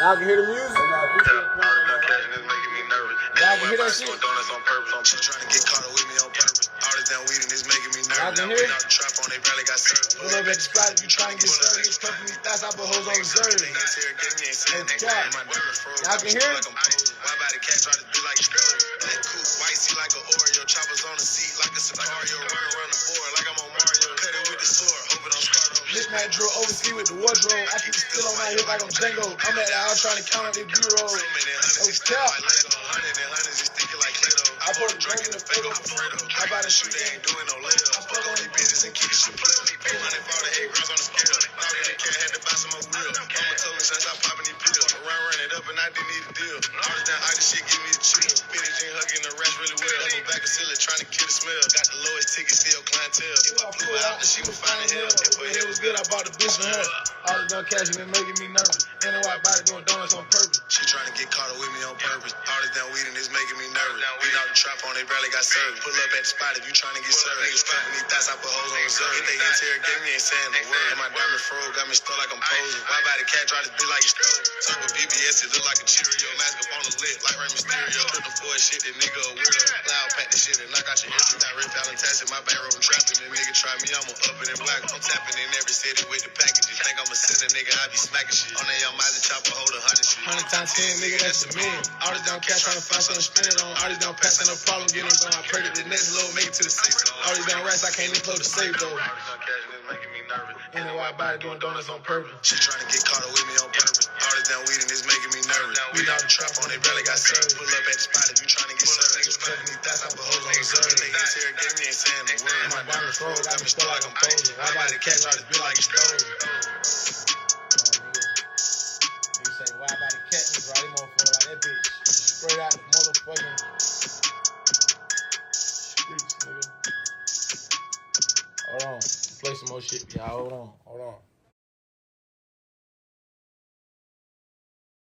Y'all can hear the music? Catching is making me nervous. Y'all can hear that shit? Donuts on purpose. She trying to get caught up with me on purpose. All this damn weed and it's making me nervous. Y'all can hear it? Out the trap on, they barely got served. Pull up at the spot if you trying to get served. It's pumping these thoughts, I put hoes on reserve. Y'all can hear it? Why by the cat try to be like Scrooge? Black coupe, white seat like an Oreo. Choppers on the seat like a Sicario. Running around the board like I'm on Mario. Cut it with the sword, hope it don't scar no Mismatch drill overseas with the wardrobe. I keep it still on my hip like I'm Django. I'm at the house trying to count up the B-roll. It's cap. Hundreds is sticking like Play-Doh. I pour the drink in the fake on Fredo. I buy the shoe, they ain't doing no layup. I fuck on these bitches and keep the shit playing. 400 for the 8 grams on the scale. Thought that the cat had to buy some more wheels. Mama told me since I popping these pills. Run it up and I didn't need a deal. All this damn ice shit give me the chill. Finish ain't hugging the rest really well. Double back of ceiling trying to kill the smell. Got the lowest ticket, still clientele. If I blew out, then she was finding hell. If her hair was good, I bought the bitch for her. All this gun cash been making me nervous. And the white body doing donuts on purpose. She trying to get caught up with me on purpose. All this damn weed and it's making me nervous. We out the trap on, they barely got served. Pull up at the spot if you trying to get served. Niggas pumping these thoughts, I put hoes on reserve. If they interrogate me, ain't saying the word. And my diamond froze got me stuck like I'm posing. Why by the cat try to be like a stove? Super BBS, it look like a Cheerio. Mask up on the lip like Rey Mysterio. Put the boy shit, that nigga a weirdo. Loud pack the shit and knock out your history. Got Rick Allen tasking my back road and trapping. That nigga try me, I'm up it and black. I'm tapping in every city with the packages. Think I'm a sinner, nigga, I be smacking shit. On that young Miley chopper, hold 100 shit. 100 times 10, nigga, that's a million. All this down cash trying to find something to spend it on. All these down packs ain't no problem getting them gone. I pray that the next load make it to the 6. All these down rats, I can't even close the safe though. And the white body doing donuts on purpose. She trying to get caught up with me on purpose. All this damn weed and it's making me nervous. We out the trap on, they barely got served. Pull up at the spot if you trying to get served. Niggas pumping these thoughts, I put hoes on reserve. They interrogate me, ain't saying the word. And my diamond froze, got me stuck like I'm posing. Why by the cat try to be like a stove? Nigga say, why by the cat? Nigga, right? They motherfucker like that bitch. Straight out the motherfucking streets, nigga. Hold on. Play some more shit, y'all. Hold on.